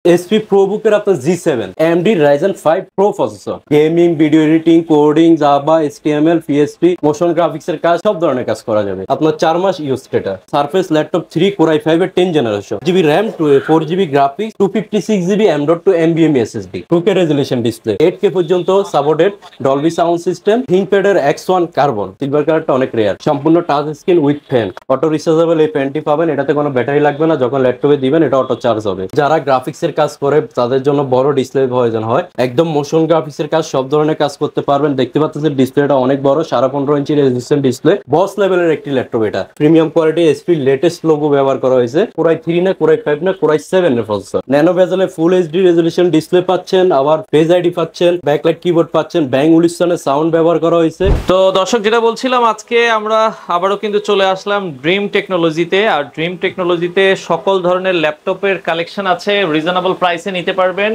HP ProBook আপনার G7 AMD Ryzen 5 Pro processor gaming video editing coding Java HTML PHP motion গ্রাফিক্সের কাজ সব ধরনের কাজ করা যাবে আপনার 4 মাস use data surface laptop 3 Core i5 এর 10 generation GB RAM 4GB graphics 256GB M.2 NVMe SSD 2K resolution display 8K পর্যন্ত supported Dolby sound system ThinkPad এর X1 কার্বন সিলভার কালারটা অনেক রেয়ার সম্পূর্ণ touch screen with fan auto rechargeable এই ফ্যানটি পাবেন এটাতে কোনো ব্যাটারি লাগবে না যখন ল্যাপটপে দিবেন এটা অটো চার্জ হবে যারা গ্রাফিক্স কাজ করে তাদের জন্য বড় ডিসপ্লে প্রয়োজন হয় একদম মোশন গ্রাফিক্সের কাজ সব ধরনের কাজ করতে পারবেন দেখতে পাচ্ছেন ডিসপ্লেটা অনেক বড় 15.5 ইঞ্চি রেজোলিউশন ডিসপ্লে বস লেভেলের একটি ল্যাপটপ এটা premium quality SP latest logo ব্যবহার করা হয়েছে Core i3 না Core i5 না Core i7 এর প্রসেসর ন্যানো বেজেলে ফুল এইচডি রেজোলিউশন ডিসপ্লে পাচ্ছেন আবার ফেস আইডি পাচ্ছেন ব্যাকলাইট কিবোর্ড পাচ্ছেন ব্যাং উলিসনের সাউন্ড ব্যবহার করা হয়েছে তো দর্শক যেটা বলছিলাম আজকে আমরা আবারো কিন্তু চলে আসলাম ড্রিম টেকনোলজিতে আর ড্রিম টেকনোলজিতে সকল ধরনের ল্যাপটপের কালেকশন আছে রিজনেবল প্রাইসে নিতে পারবেন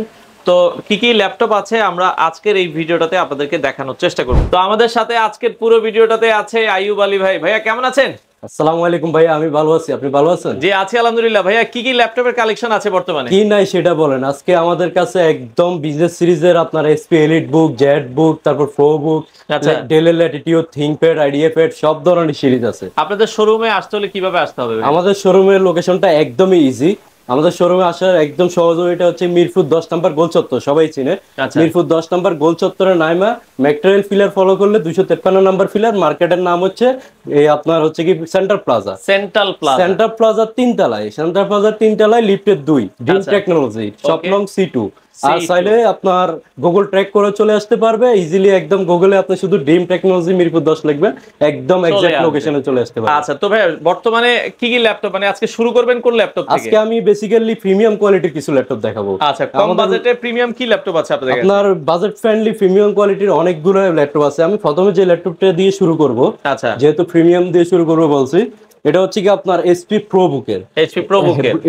তো কি কি ল্যাপটপ আছে আমরা আজকের এই ভিডিওটাতে আপনাদেরকে দেখানোর চেষ্টা করব তো আমাদের সাথে আজকের পুরো ভিডিওটাতে আছে আইয়ুব আলী ভাই ভাইয়া কেমন আছেন আসসালামু আলাইকুম ভাইয়া আমি ভালো আছি আপনি ভালো আছেন জি আছি আলহামদুলিল্লাহ ভাইয়া কি কি ল্যাপটপের কালেকশন আছে বর্তমানে কি নাই সেটা বলেন আজকে আমাদের কাছে একদম বিজনেস সিরিজের আপনার এসপি এলিট বুক জেড বুক তারপর প্রো বুক আচ্ছা ডেল ল্যাটিটিউড থিংকপ্যাড আইডিয়াপ্যাড সব ধরনের সিরিজ আছে আপনাদের শোরুমে আসতে হলে কিভাবে আসতে হবে আমাদের শোরুমের লোকেশনটা একদমই ইজি আমাদের শোরুমে আসার একদম সহজ এটা হচ্ছে মিরপুর 10 নম্বর গোল চত্বর সবাই চিনে মিরপুর 10 নম্বর গোল চত্বরে নাইমা ম্যাকটেরিয়াল ফিলার ফলো করলে 253 নম্বর ফিলার মার্কেটের নাম হচ্ছে এই আপনার হচ্ছে কি সেন্ট্রাল প্লাজা তিনতলায় সেন্ট্রাল প্লাজার তিনতলায় লিফটের 2 ড্রিম টেকনোলজি শপ নং C2 আর চাইলে আপনার গুগল ট্র্যাক করে চলে আসতে পারবে ইজিলি একদম গুগলে আপনি শুধু ড্রিম টেকনোলজি মিরপুর 10 লিখবেন একদম এক্সাক্ট লোকেশনে চলে আসতে পারবে আচ্ছা তো ভাই বর্তমানে কি কি ল্যাপটপ মানে আজকে শুরু করবেন কোন ল্যাপটপ থেকে আজকে আমি বেসিক্যালি প্রিমিয়াম কোয়ালিটির কিছু ল্যাপটপ দেখাবো আচ্ছা কম বাজেটে প্রিমিয়াম কি ল্যাপটপ আছে আপনাদের কাছে আপনার বাজেট ফ্রেন্ডলি প্রিমিয়াম কোয়ালিটির অনেকগুলো ল্যাপটপ আছে আমি প্রথমে যে ল্যাপটপটা দিয়ে শুরু করব আচ্ছা যেহেতু প্রিমিয়াম দিয়ে শুরু করব বলছি এটা হচ্ছে কি আপনার এইচপি ProBook এর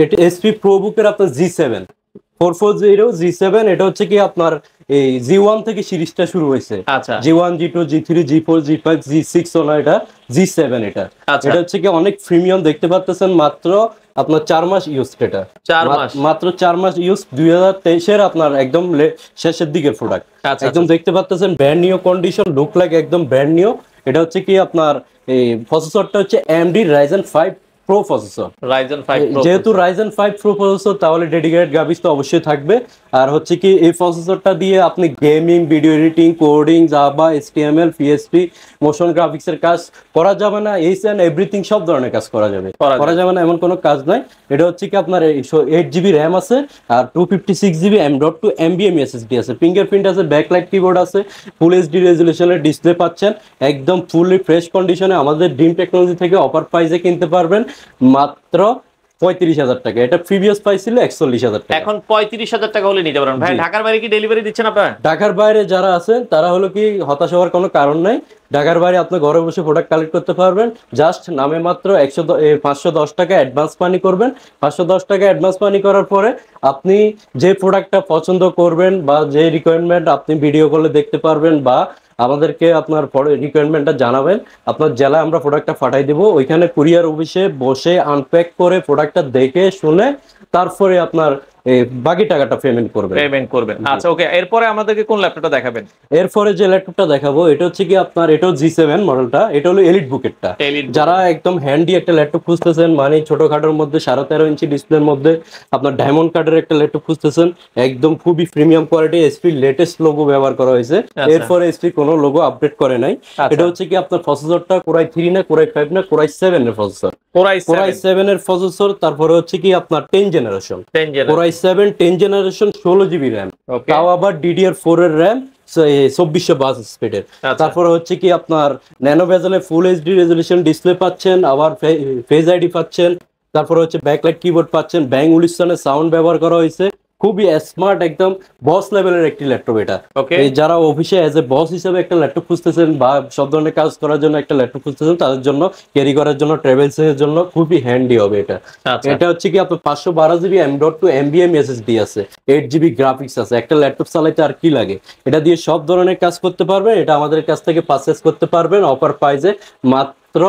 এটা এইচপি ProBook এর আপনার G7 440 G7 এটা হচ্ছে কি আপনার এই G1 থেকে সিরিজটা শুরু হয়েছে আচ্ছা G1 G2 G3 G4 G5 G6 না এটা G7 এটা এটা হচ্ছে কি অনেক প্রিমিয়াম দেখতে পাচ্ছেন মাত্র আপনার 4 মাস ইউজ এটা 4 মাস মাত্র 4 মাস ইউজ 2023 এর আপনার একদম শেষের দিকের প্রোডাক্ট একদম দেখতে পাচ্ছেন brand new condition look like একদম ব্র্যান্ড নিউ এটা হচ্ছে কি আপনার এই প্রসেসরটা হচ্ছে AMD Ryzen 5 Pro প্রসেসর যেহেতু Ryzen 5 Pro প্রসেসর তাহলে ডেডিকেটেড গ্রাফিক্স তো অবশ্যই থাকবে আর হচ্ছে কি এই প্রসেসরটা দিয়ে আপনি gaming video editing coding Java HTML PHP motion গ্রাফিক্সের কাজ করা যাবে না এইচ এন্ড এভরিথিং সব ধরনের কাজ করা যাবে না এমন কোনো কাজ নাই এটা হচ্ছে কি আপনার 8GB RAM আছে আর 256GB M.2 NVMe SSD আছে ফিঙ্গারপ্রিন্ট আছে ব্যাকলাইট কিবোর্ড আছে ফুল এইচডি রেজোলিউশনের ডিসপ্লে পাচ্ছেন একদম ফুললি ফ্রেশ কন্ডিশনে আমাদের ড্রিম টেকনোলজি থেকে অফার প্রাইসে কিনতে পারবেন মাত্র 35,000 টাকা এটা প্রিভিয়াস প্রাইস ছিল 41,000 টাকা এখন 35,000 টাকা হলে নিতে পারেন ভাই ঢাকার বাইরে কি ডেলিভারি দিচ্ছেন আপনারা ঢাকার বাইরে যারা আছেন তারা হলো কি হতাশ হওয়ার কোনো কারণ নাই ঢাকার বাইরে আপনি ঘরে বসে প্রোডাক্ট কালেক্ট করতে পারবেন জাস্ট নামে মাত্র 510 টাকা অ্যাডভান্স মানি করবেন 510 টাকা অ্যাডভান্স মানি করার পরে আপনি যে প্রোডাক্টটা পছন্দ করবেন বা যে রিকোয়ারমেন্ট আপনি ভিডিও কলে দেখতে পারবেন বা আমাদেরকে আপনার রিকোয়ারমেন্টটা জানাবেন আপনার জেলায় আমরা প্রোডাক্টটা পাঠাই দেব ওইখানে কুরিয়ার অফিসে বসে আনপ্যাক করে প্রোডাক্টটা দেখে শুনে তারপরে আপনার বাকি টাকাটা পেমেন্ট করবেন আচ্ছা ওকে এরপরে আমাদেরকে কোন ল্যাপটপটা দেখাবেন এরপরে যে ল্যাপটপটা দেখাবো এটা হচ্ছে কি আপনার এটাও G7 মডেলটা এটা হলো এলিট বুকেরটা যারা একদম হ্যান্ডি একটা ল্যাপটপ খুঁজতেছেন মানে ছোটখাটোর মধ্যে 13.5 ইঞ্চি ডিসপ্লের মধ্যে আপনার ডায়মন্ড কার্ডের একটা ল্যাপটপ খুঁজতেছেন একদম খুবই premium quality SP latest logo ব্যবহার করা হয়েছে এরপরে এসপি কোনো লোগো আপডেট করে নাই এটা হচ্ছে কি আপনার প্রসেসরটা Core i3 না Core i5 না Core i7 এর প্রসেসর Core i7 এর প্রসেসর তারপরে হচ্ছে কি আপনার 10 generation Core i7 10 generation 16GB RAM তাও আবার DDR4 এর RAM 2422 স্পিডের তারপরে হচ্ছে কি আপনার ন্যানো বেজেলে ফুল এইচডি রেজোলিউশন ডিসপ্লে পাচ্ছেন আবার ফেস আইডি পাচ্ছেন তারপরে হচ্ছে ব্যাকলাইট কিবোর্ড পাচ্ছেন ব্যাং উলিসনের সাউন্ড ব্যবহার করা হয়েছে খুবই স্মার্ট একদম বস লেভেলের একটি ল্যাপটপ এটা যারা অফিসে এজ এ বস হিসেবে একটা ল্যাপটপ খুঁজতেছেন বা সব ধরনের কাজ করার জন্য একটা ল্যাপটপ খুঁজতেছেন তাদের জন্য ক্যারি করার জন্য ট্রাভেলস এর জন্য খুবই হ্যান্ডি হবে এটা এটা হচ্ছে কি আপনার 512GB M.2 NVMe SSD আছে 8GB গ্রাফিক্স আছে একটা ল্যাপটপ চালাইতে আর কি লাগে এটা দিয়ে সব ধরনের কাজ করতে পারবেন এটা আমাদের কাছ থেকে পারচেজ করতে পারবেন অফার প্রাইসে মাত্র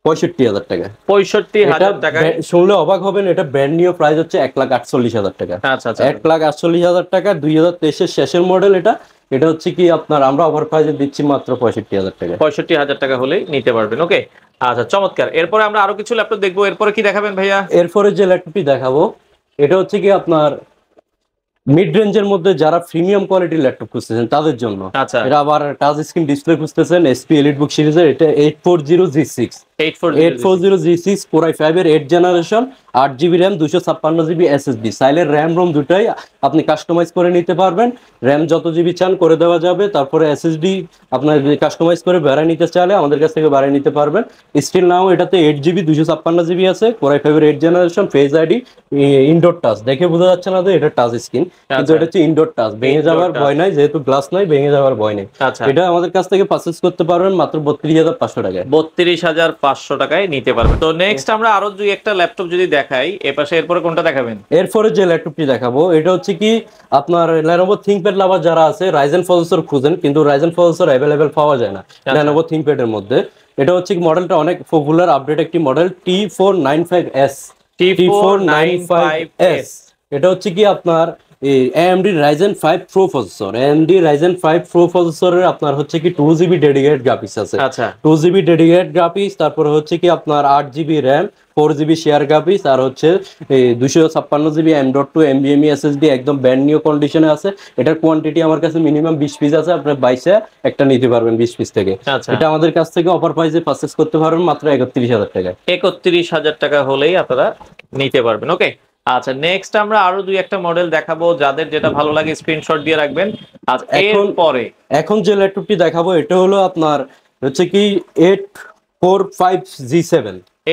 65,000 টাকা। 65,000 টাকায়। শুনলে অবাক হবেন, এটা ব্র্যান্ড নিউ প্রাইস হচ্ছে 1,48,000 টাকা। আচ্ছা আচ্ছা 1,48,000 টাকা, 2023 শেষের মডেল এটা। এটা হচ্ছে কি আপনার আমরা অফার প্রাইসে দিচ্ছি মাত্র 65,000 টাকা। 65,000 টাকা হলেই নিতে পারবেন। ওকে, আচ্ছা চমৎকার। এরপরে আমরা আরো কিছু ল্যাপটপ দেখবো, এরপরে কি দেখাবেন ভাইয়া? এরপরে যে ল্যাপটপটি দেখাবো এটা হচ্ছে কি আপনার মিড রেঞ্জের মধ্যে যারা প্রিমিয়াম কোয়ালিটির ল্যাপটপ খুঁজতেছেন তাদের জন্য। আচ্ছা, এটা আবার টাচ স্ক্রিন ডিসপ্লে খুঁজতেছেন, এসপি এলিটবুক সিরিজের, এটা 840G6 840G6 Core i5 এর 8 generation, 8GB RAM, 256GB SSD, সাইলের র্যাম রোম দুটাই আপনি কাস্টমাইজ করে নিতে পারবেন। র্যাম যত জিবি চান করে দেওয়া যাবে, তারপরে SSD আপনার কাস্টমাইজ করে বাড়ায় নিতে চাইলে আমাদের কাছ থেকে বাড়ায় নিতে পারবেন। স্টিল নাও এটাতে 8GB 256GB আছে, Core i5 এর 8 generation, phase ID, indoor touch, দেখে বোঝা যাচ্ছে না যে এটা টাচ স্ক্রিন, কিন্তু এটা হচ্ছে ইনডোর টাচ, ভেঙে যাওয়ার ভয় নাই, যেহেতু গ্লাস নাই ভেঙে যাওয়ার ভয় নেই। এটা আমাদের কাছ থেকে পারচেজ করতে পারবেন মাত্র 32,500 টাকায়। 32,500 টাকায় নিতে পারবেন। তো নেক্সট আমরা আরো দুই একটা ল্যাপটপ যদি দেখাই এপাশে, এরপরে কোনটা দেখাবেন? এরপরে যে ল্যাপটপটি দেখাবো এটা হচ্ছে কি আপনার Lenovo ThinkPad লাভার যারা আছে, রাইজেন প্রসেসর খুঁজেন কিন্তু রাইজেন প্রসেসর অ্যাভেলেবেল পাওয়া যায় না Lenovo ThinkPad এর মধ্যে। এটা হচ্ছে কি মডেলটা অনেক পপুলার আপডেট একটি মডেল, T495S। T495S এটা হচ্ছে কি আপনার AMD Ryzen 5 Pro processor, AMD Ryzen 5 Pro প্রসেসরের আপনার হচ্ছে কি 2GB ডেডিকেটেড গ্রাফিক্স আছে। আচ্ছা, 2GB ডেডিকেটেড গ্রাফিক্স, তারপরে হচ্ছে কি আপনার 8GB RAM, 4GB share graphics, আর হচ্ছে 256GB M.2 NVMe SSD, একদম ব্র্যান্ড নিউ কন্ডিশনে আছে। এটার কোয়ান্টিটি আমার কাছে মিনিমাম 20 পিস আছে, আপনার 22 একটা নিতে পারবেন 20 পিস থেকে। এটা আমাদের কাছ থেকে অফার প্রাইসে পারচেজ করতে পারবেন মাত্র 31,000 টাকা। 31,000 টাকা হলেই আপনারা নিতে পারবেন। ওকে, আচ্ছা নেক্সট আমরা আরো দুই একটা মডেল দেখাবো, যাদের যেটা ভালো লাগে স্ক্রিনশট দিয়ে রাখবেন। আচ্ছা এরপরে এখন যে ল্যাপটপটি দেখাবো এটা হলো আপনার হচ্ছে কি 845G7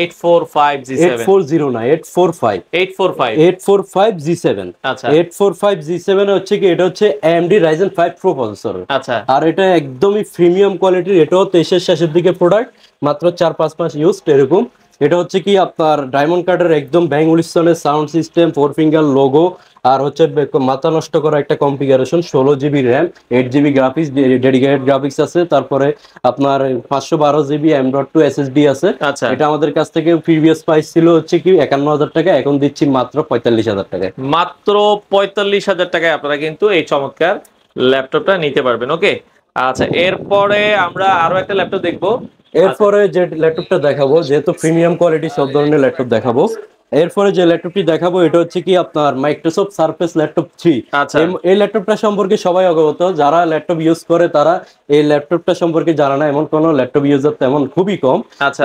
845G7 840 না 845G7। আচ্ছা 845G7 হচ্ছে কি এটা হচ্ছে AMD Ryzen 5 Pro প্রসেসর। আচ্ছা, আর এটা একদমই প্রিমিয়াম কোয়ালিটির, এটাও 23 শেষের দিকে প্রোডাক্ট, মাত্র 4-5 মাস ইউজড এরকম। এটা হচ্ছে কি আপনার ডায়মন্ড কার্ডের একদম ব্যাং উলিসনের সাউন্ড সিস্টেম, 4 ফিঙ্গার লোগো, আর হচ্ছে মাথা নষ্ট করা একটা configuration, 16GB RAM, 8GB graphics dedicated graphics আছে, তারপরে আপনার 512GB M.2 SSD আছে। এটা আমাদের কাছ থেকে প্রিভিয়াস প্রাইস ছিল হচ্ছে কি 51,000 টাকা, এখন দিচ্ছি মাত্র 45,000 টাকায়। মাত্র 45,000 টাকায় আপনারা কিন্তু এই চমৎকার ল্যাপটপটা নিতে পারবেন। ওকে, আচ্ছা এরপরে আমরা আরো একটা ল্যাপটপ দেখবো। এরপরে যে ল্যাপটপটা দেখাবো, যেহেতু প্রিমিয়াম কোয়ালিটি সব ধরনের ল্যাপটপ দেখাবো, এরপরে যে ল্যাপটপটি দেখাবো এটা হচ্ছে কি আপনার মাইক্রোসফট সারফেস ল্যাপটপ 3। এই ল্যাপটপটা সম্পর্কে সবাই অবগত, যারা ল্যাপটপ ইউজ করে তারা এই ল্যাপটপটা সম্পর্কে জানা না এমন কোন ল্যাপটপ ইউজার তেমন খুবই কম।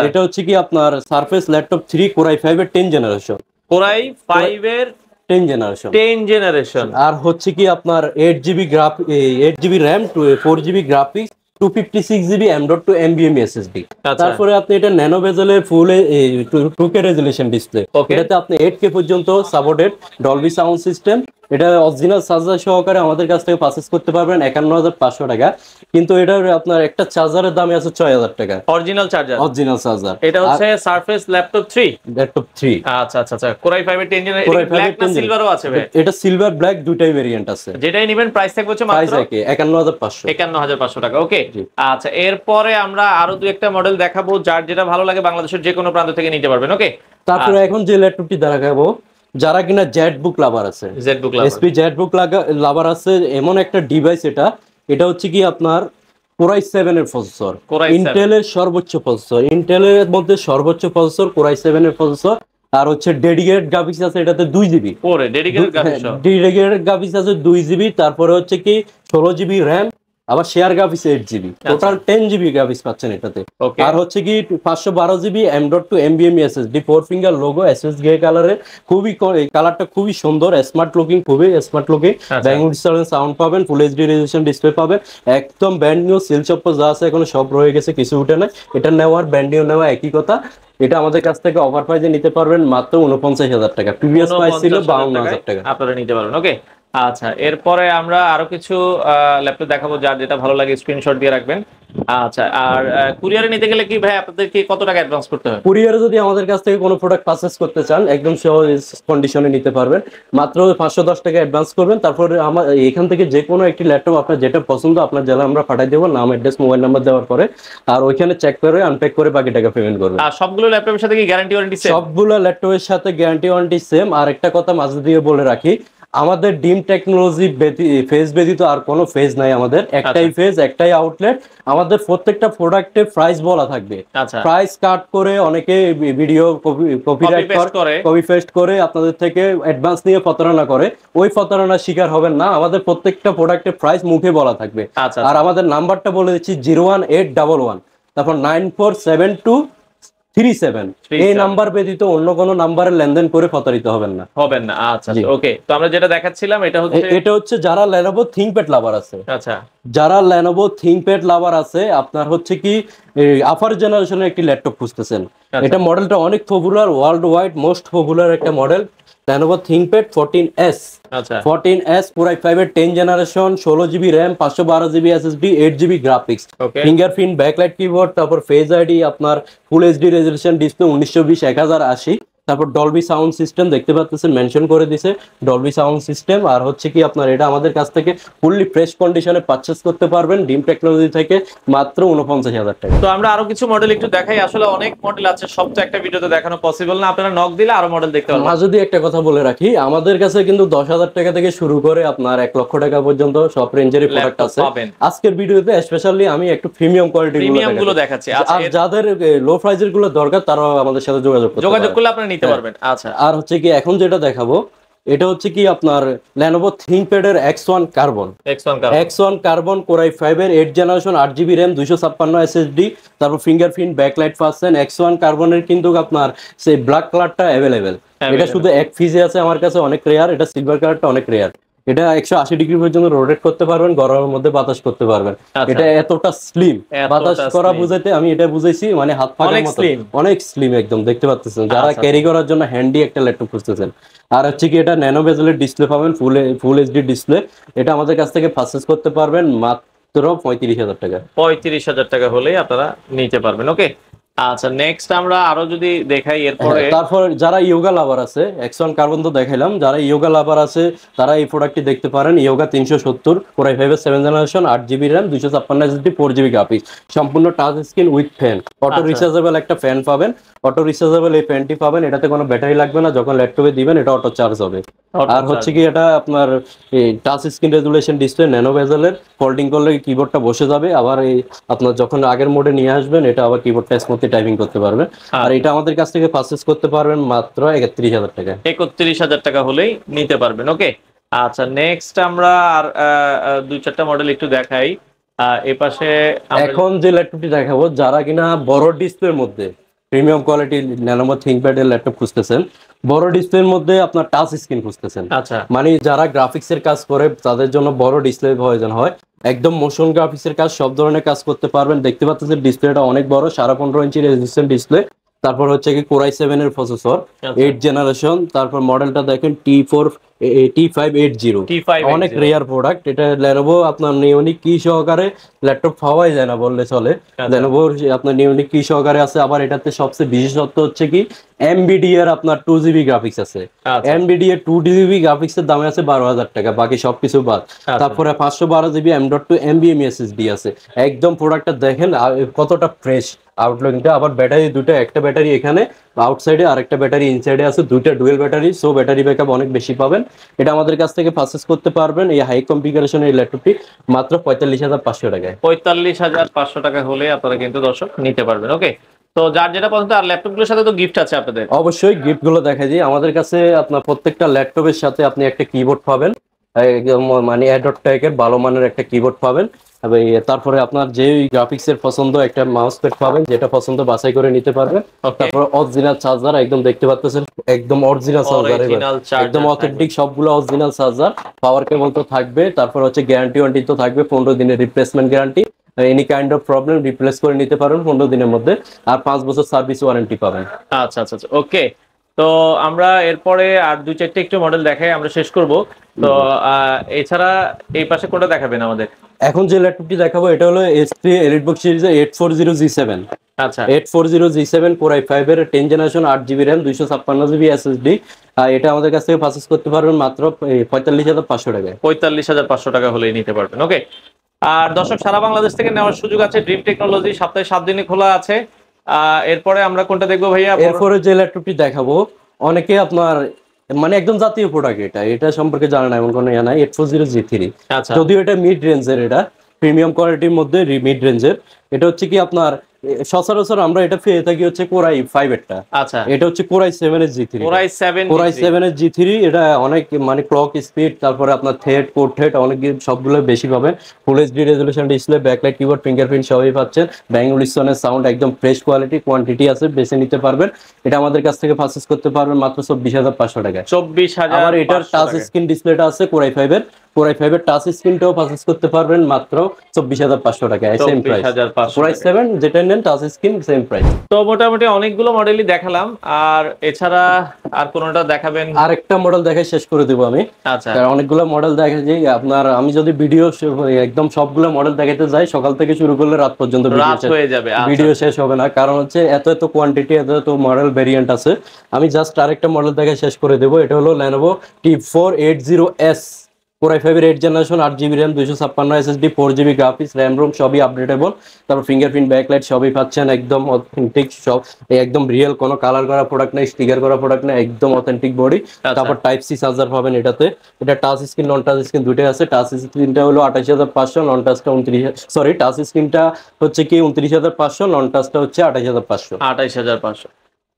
এটা হচ্ছে কি আপনার সারফেস ল্যাপটপ 3 Core i5 এর 10 জেনারেশন, Core i5 এর 10 জেনারেশন, আর হচ্ছে কি আপনার 8GB RAM, 4GB graphics, 256GB M.2 NVMe SSD। তারপরে আপনি এটা ন্যানো বেজেলের ফুল 2K রেজোলিউশন ডিসপ্লে, এটাতে আপনি 8K পর্যন্ত সাপোর্টেড, ডলবি সাউন্ড সিস্টেম। এটা অরিজিনাল চার্জার সহকারে আমাদের কাছ থেকে পারচেজ করতে পারবেন 51,500 টাকা, কিন্তু এটার আপনার একটা চার্জারের দাম আছে 6,000 টাকা। অরিজিনাল চার্জার এটা হচ্ছে সারফেস ল্যাপটপ 3। আচ্ছা আচ্ছা আচ্ছা, Core i5 এর 10 জেনারেশন, ব্ল্যাক না সিলভারও আছে ভাই? এটা সিলভার ব্ল্যাক দুইটাই ভেরিয়েন্ট আছে, যেটাই নেবেন প্রাইস থাকবে হচ্ছে মাত্র 51,500 টাকা। ওকে, আচ্ছা এরপরে আমরা আরো দুই একটা মডেল দেখাবো, যার যেটা ভালো লাগে বাংলাদেশের যে কোনো প্রান্ত থেকে নিতে পারবেন। ওকে, তারপরে এখন যে ল্যাপটপটি দেখাবো, যারা কিনা জেটবুক লাভার আছে, এসপি জেটবুক লাভার আছে, এমন একটা ডিভাইস এটা হচ্ছে কি আপনার Core i7 এর প্রসেসর, ইন্টেলের সর্বোচ্চ প্রসেসর, ইন্টেলের মধ্যে সর্বোচ্চ প্রসেসর Core i7 এর প্রসেসর, আর হচ্ছে ডেডিকেটেড গ্রাফিক্স আছে এটাতে 2GB ডেডিকেটেড গ্রাফিক্স আছে 2GB, তারপরে হচ্ছে কি 16GB র্যাম, আবার share graphics 8GB, total 10GB graphics পাচ্ছেন এটাতে। আর হচ্ছে কি 512GB M.2 NVMe SSD, 4 finger logo, SSD grey কালারের, খুবই কালারটা খুবই সুন্দর, স্মার্ট লুকিং, খুবই স্মার্ট লুকিং, ব্যাঙ্গুল সাউন্ড পাবেন, ফুল এইচডি রেজোলিউশন ডিসপ্লে পাবেন, একদম ব্র্যান্ড নিউ, সিল চপ্পল যা আছে এখন সব রয়ে গেছে, কিছু উঠে নাই। এটা নেওয়ার ব্র্যান্ড নিউ নেওয়া একই কথা। এটা আমাদের কাছ থেকে অফার প্রাইসে নিতে পারবেন মাত্র 49,000 টাকা, প্রিভিয়াস প্রাইস ছিল 52,000 টাকা, আপনারা নিতে পারবেন। ওকে, আচ্ছা, এরপরে আমরা আরো কিছু ল্যাপটপ দেখাবো, যার যেটা ভালো লাগে স্ক্রিনশট দিয়ে রাখবেন। আচ্ছা, আর কুরিয়ারে নিতে গেলে কি ভাই আপনাদেরকে কত টাকা অ্যাডভান্স করতে হবে? কুরিয়ারে যদি আমাদের কাছ থেকে কোনো প্রোডাক্ট পারচেস করতে চান একদম সহজ কন্ডিশনে নিতে পারবেন। মাত্র 510 টাকা অ্যাডভান্স করবেন, তারপরে আমার এখান থেকে যে কোনো একটি ল্যাপটপ আপনার যেটা পছন্দ আপনার জেলা আমরা পাঠিয়ে দেবো, নাম অ্যাড্রেস মোবাইল নাম্বার দেওয়ার পরে। আর ওইখানে চেক করে আনপ্যাক করে বাকি টাকা পেমেন্ট করবেন। আর সবগুলো ল্যাপটপের সাথে কি গ্যারান্টি ওয়ারেন্টি সেম? সবগুলো ল্যাপটপের সাথে গ্যারান্টি ওয়ারেন্টি সেম। আর একটা কথা মাঝে দিয়ে বলে রাখি, আমাদের ডিম টেকনোলজি ফেজ ব্যতীত আর কোনো ফেজ নাই, আমাদের একটাই ফেজ, একটাই আউটলেট। আমাদের প্রত্যেকটা প্রোডাক্টে প্রাইস বলা থাকবে, আচ্ছা, প্রাইস কাট করে অনেকে ভিডিও কপিরাইট করে কপি পেস্ট করে আপনাদের থেকে অ্যাডভান্স নিয়ে প্রতারণা করে। ওই প্রতারণার শিকার হবেন না, আমাদের প্রত্যেকটা প্রোডাক্টের প্রাইস মুখে বলা থাকবে। আচ্ছা, আর আমাদের নাম্বারটা বলে দিচ্ছি 01811 তারপর 947237। এই নাম্বার ব্যতীত অন্য কোনো নাম্বারে লেনদেন করে প্রতারিত হবেন না। আচ্ছা ওকে। তো আমরা যেটা দেখাচ্ছিলাম এটা হচ্ছে যারা Lenovo ThinkPad লাভার আছে, আচ্ছা, যারা Lenovo ThinkPad লাভার আছে আপনার হচ্ছে কি আপার জেনারেশনের একটি ল্যাপটপ খুঁজতেছেন। এটা মডেলটা অনেক popular, world wide most popular একটা মডেল, Lenovo ThinkPad 14S। আচ্ছা, 14S Core i5 এর 10 generation, 16GB RAM, 512GB SSD, 8GB graphics, fingerprint, backlight keyboard, তারপর ফেজ আইডি, আপনার ফুল এইচডি রেজোলিউশন ডিসপ্লে, 1920x1080। তারপর ডলবি সাউন্ড সিস্টেম দেখতে পাচ্ছেন mention করে দিছে, ডলবি সাউন্ড সিস্টেম। আর হচ্ছে কি আপনার এটা আমাদের কাছ থেকে ফুললি ফ্রেশ কন্ডিশনে পারচেজ করতে পারবেন ডিম টেকনোলজি থেকে মাত্র 49,000 টাকা। তো আমরা আরো কিছু মডেল একটু দেখাই, আসলে অনেক মডেল আছে, সব তো একটা ভিডিওতে দেখানো পসিবল না, আপনারা নক দিলে আরো মডেল দেখতে পারবেন। যদি একটা কথা বলে রাখি, আমাদের কাছে কিন্তু 10,000 টাকা থেকে শুরু করে আপনার 1 লক্ষ টাকা পর্যন্ত সব রেঞ্জেরই প্রোডাক্ট আছে। আজকের ভিডিওতে স্পেশালি আমি একটু প্রিমিয়াম কোয়ালিটি গুলো দেখাচ্ছি। আর যাদের লো প্রাইসের গুলো দরকার তারা আমাদের সাথে যোগাযোগ করলে আপনারা নিতে পারবেন। আচ্ছা, আর হচ্ছে কি এখন যেটা দেখাবো এটা হচ্ছে কি আপনার Lenovo ThinkPad এর X1 কার্বন Core i5 এর 8 জেনারেশন, 8GB RAM, 256 SSD, তারপর fingerprint, backlight fast Sen. X1 কার্বনের কিন্তু আপনার সেই ব্ল্যাক কালারটা অ্যাভেলেবেল, এটা শুধু এক পিসে আছে আমার কাছে, অনেক রেয়ার। এটা সিলভার কালারটা অনেক রেয়ার। এটা 180 ডিগ্রি পর্যন্ত রোটেট করতে পারবেন, গরমের মধ্যে বাতাস করতে পারবেন। এটা এতটা স্লিম, বাতাস করা বুঝাইতে আমি এটা বুঝাইছি, মানে হাত পাকার মতো অনেক স্লিম একদম, দেখতে পাচ্ছেন। যারা ক্যারি করার জন্য হ্যান্ডি একটা ল্যাপটপ খুঁজতেছেন। আর হচ্ছে কি এটা ন্যানো বেজেলের ডিসপ্লে পাবেন, ফুল এইচডি ডিসপ্লে। এটা আমাদের কাছ থেকে পারচেজ করতে পারবেন মাত্র 35,000 টাকা। 35,000 টাকা হলেই আপনারা নিতে পারবেন। ওকে, আচ্ছা নেক্সট আমরা আরো যদি দেখাই এরপরে, তারপর যারা ইয়োগা লাভার আছে, X1 কার্বন তো দেখাইলাম, যারা ইয়োগা লাভার আছে তারা এই প্রোডাক্টটি দেখতে পারেন। ইয়োগা 370 Core i5 এর 7 generation, 8GB RAM, 256 SSD, 4GB graphics, সম্পূর্ণ touch screen with fan, auto rechargeable একটা ফ্যান পাবেন। অটো রিচার্জেবল এই ফ্যানটি পাবেন, এটাতে কোনো ব্যাটারি লাগবে না, যখন ল্যাপটপে দিবেন এটা অটো চার্জ হবে। আর হচ্ছে কি এটা আপনার touch screen resolution display, nano বেজেলের, ফোল্ডিং করলে কিবোর্ডটা বসে যাবে। আবার এই আপনার যখন আগের মোডে নিয়ে আসবেন এটা আবার কিবোর্ডটা স্মুথলি টাইপিং করতে পারবেন। আর এটা আমাদের কাছ থেকে পারচেজ করতে পারবেন মাত্র 31,000 টাকা। 31,000 টাকা হলেই নিতে পারবেন। ওকে, আচ্ছা নেক্সট আমরা আর 2-4টা মডেল একটু দেখাই। এই পাশে এখন যে ল্যাপটপটি দেখাবো, যারা কিনা বড় ডিসপ্লের মধ্যে প্রিমিয়াম কোয়ালিটির Lenovo ThinkPad এর ল্যাপটপ খুঁজতেছেন, বড় ডিসপ্লের মধ্যে আপনার টাচ স্ক্রিন খুঁজতেছেন, আচ্ছা, মানে যারা গ্রাফিক্স এর কাজ করে তাদের জন্য বড় ডিসপ্লে প্রয়োজন হয়। একদম মোশন গ্রাফিক্স এর কাজ, সব ধরনের কাজ করতে পারবেন। দেখতে পাচ্ছেন ডিসপ্লেটা অনেক বড়, 15.5 ইঞ্চি রেজোলিউশন ডিসপ্লে। তারপর হচ্ছে কি Core i7 এর প্রসেসর, 8 জেনারেশন। তারপর মডেলটা দেখেন T580, অনেক রেয়ার প্রোডাক্ট। এটা Lenovo আপনার নিউনিক কি সহকারে ল্যাপটপ পাওয়াই যায় না বললে চলে। Lenovo আপনার নিউনিক কি সহকারে আছে। আবার এটাতে সবচেয়ে বিশেষত্ব হচ্ছে কি NVIDIA এর আপনার 2GB গ্রাফিক্স আছে। NVIDIA 2GB গ্রাফিক্স এর দামে আছে 12,000 টাকা, বাকি সবকিছু বাদ। তারপরে 512GB M.2 NVMe SSD আছে। একদম প্রোডাক্টটা দেখেন কতটা ফ্রেশ আউটলুকটা। আবার ব্যাটারি দুটো, একটা ব্যাটারি এখানে আউটসাইডে আর একটা ব্যাটারি ইনসাইডে আছে, দুইটা dual battery, so battery backup অনেক বেশি পাবেন। এটা আমাদের কাছ থেকে পারচেজ করতে পারবেন এই হাই কনফিগারেশনের ল্যাপটপটি মাত্র 45,500 টাকায়। 45,500 টাকা হলে আপনারা কিন্তু দর্শক নিতে পারবেন। ওকে, তো যার যেটা পছন্দ। আর ল্যাপটপগুলোর সাথে তো গিফট আছে আপনাদের? অবশ্যই গিফট গুলো দেখাই দিই। আমাদের কাছে আপনার প্রত্যেকটা ল্যাপটপের সাথে আপনি একটা কিবোর্ড পাবেন, মানে অ্যাডোটেকের ভালো মানের একটা কিবোর্ড পাবেন। তারপরে আপনার যে গ্রাফিক্স এর পছন্দ একটা মাউস প্যাড পাবেন, যেটা পছন্দ বাছাই করে নিতে পারবেন। তারপর অরিজিনাল চার্জার, একদম দেখতে পাচ্ছেন একদম অরিজিনাল চার্জার, একদম অথেন্টিক, সবগুলো অরিজিনাল চার্জার। পাওয়ার কেবল তো থাকবে। তারপর হচ্ছে গ্যারান্টি ওয়ারেন্টি তো থাকবে, 15 দিনের replacement guarantee. Any kind of problem replace করে নিতে পারেন 15 দিনের মধ্যে। আর 5 বছর সার্ভিস ওয়ারেন্টি পাবেন। আচ্ছা আচ্ছা ওকে। তো আমরা এরপরে আর 2-4টা একটু মডেল দেখাই, আমরা শেষ করব। তো এছাড়া এই পাশে কোনটা দেখাবেন আমাদের? এখন যে ল্যাপটপটি দেখাবো এটা হলো HP এলিটবুক সিরিজের 840G7। আচ্ছা 840G7 Core i5 এর 10 generation 8GB RAM 256GB SSD। এটা আমাদের কাছ থেকে পারচেজ করতে পারবেন মাত্র 45,500 টাকায়। 45,500 টাকা হলেই নিতে পারবেন। ওকে। আর দর্শক, সারা বাংলাদেশ থেকে নেওয়ার সুযোগ আছে। ড্রিম টেকনোলজি সপ্তাহে 7 দিনই খোলা আছে। এরপরে আমরা কোনটা দেখবো ভাইয়া? এরপরে যে ল্যাপটপটি দেখাবো অনেকে আপনার মানে একদম জাতীয় প্রোডাক্ট, এটা সম্পর্কে জানা না এমন কোনো ইয়া নাই। 840G3, আচ্ছা যদিও এটা মিড রেঞ্জের, এটা প্রিমিয়াম কোয়ালিটির মধ্যে মিড রেঞ্জের। এটা হচ্ছে কি আপনার সচরাচর আমরা এটা পেয়ে থাকি হচ্ছে Core i5 এরটা। আচ্ছা এটা হচ্ছে Core i7 G3। Core i7 Core i7 G3 এটা অনেক মানে ক্লক স্পিড, তারপরে আপনার থ্রেড কোড থ্রেড অনেক সবগুলো বেশি পাবেন। Full HD resolution display, backlight keyboard, fingerprint সবই পাচ্ছেন। ব্যাং উলিসনের সাউন্ড একদম ফ্রেশ কোয়ালিটি, কোয়ান্টিটি আছে, বেছে নিতে পারবেন। এটা আমাদের কাছ থেকে পারচেজ করতে পারবেন মাত্র 24,500 টাকায়। 24,500। আবার এটার টাচ স্ক্রিন ডিসপ্লেটা আছে Core i5 এর। Core i5 এর টাচ স্ক্রিনটাও পারচেজ করতে পারবেন মাত্র 24,500 টাকায়, সেম প্রাইস। 24,500 Core i7 যেটা নেন টাচ স্ক্রিন সেম প্রাইস। তো মোটামুটি অনেকগুলো মডেলই দেখালাম। আর এছাড়া আর কোনটা দেখাবেন? আরেকটা মডেল দেখে শেষ করে দেবো আমি। আচ্ছা কারণ অনেকগুলো মডেল দেখা যায় আপনার, আমি যদি ভিডিও একদম সবগুলো মডেল দেখাতে যাই সকাল থেকে শুরু করলে রাত পর্যন্ত রাত হয়ে যাবে। ভিডিও শেষ হবে না, কারণ হচ্ছে এত এত কোয়ান্টিটি, এত এত মডেল ভেরিয়েন্ট আছে। আমি জাস্ট আরেকটা মডেল দেখে শেষ করে দেবো। এটা হলো Lenovo T480S Core i5 এর 8 generation 8GB RAM 256 SSD 4GB graphics, RAM ROM সবই আপডেটেবল। তারপর ফিঙ্গারপ্রিন্ট, ব্যাকলাইট সবই পাচ্ছেন একদম অথেন্টিক সব, একদম রিয়েল, কোনো কালার করা প্রোডাক্ট নেই, স্টিকার করা প্রোডাক্ট নেই, একদম অথেন্টিক বডি। তারপর টাইপ সি চার্জার পাবেন এটাতে। এটা টাচ স্ক্রিন নন টাচ স্ক্রিন দুটোই আছে। টাচ স্ক্রিনটা হলো 28,500, নন টাচটা 29, টাচ স্ক্রিনটা হচ্ছে কি 29,500, নন টাচটা হচ্ছে 28,500। 28,500।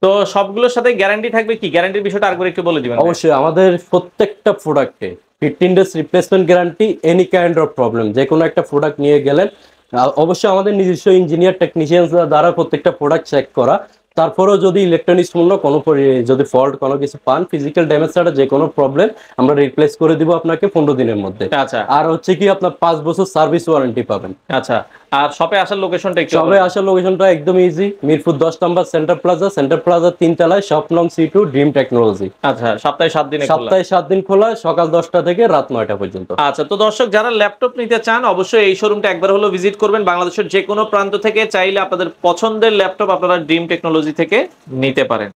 তো সবগুলোর সাথে গ্যারান্টি থাকবে কি? গ্যারান্টির বিষয়টা আরেকবার একটু বলে দিবেন? অবশ্যই আমাদের প্রত্যেকটা প্রোডাক্টে 15 days replacement guarantee, any kind of problem. যে কোনো একটা প্রোডাক্ট নিয়ে গেলেন, অবশ্যই আমাদের নিজস্ব ইঞ্জিনিয়ার টেকনিশিয়ান দ্বারা প্রত্যেকটা প্রোডাক্ট চেক করা। তারপরেও যদি ইলেকট্রনিক্স পণ্য কোনো যদি ফল্ট কোনো কিছু পান, ফিজিক্যাল ড্যামেজ ছাড়া যে কোনো প্রবলেম আমরা রিপ্লেস করে দিব আপনাকে 15 দিনের মধ্যে। আচ্ছা আর হচ্ছে কি আপনার 5 বছর সার্ভিস ওয়ারেন্টি পাবেন। আচ্ছা। আর শপে আসার লোকেশনটা একটু? শপে আসার লোকেশনটা একদম ইজি, মিরপুর 10 নম্বর সেন্টার প্লাজা 3 তলায়, শপ নং C2, ড্রিম টেকনোলজি। আচ্ছা সপ্তাহে 7 দিনে খোলা? সপ্তাহে 7 দিন খোলা, সকাল 10টা থেকে রাত 9টা পর্যন্ত। আচ্ছা, তো দর্শক যারা ল্যাপটপ নিতে চান অবশ্যই এই শোরুমটা একবার হলো ভিজিট করবেন। বাংলাদেশের যে কোনো প্রান্ত থেকে চাইলে আপনাদের পছন্দের ল্যাপটপ আপনারা ড্রিম টেকনোলজি থেকে নিতে পারেন।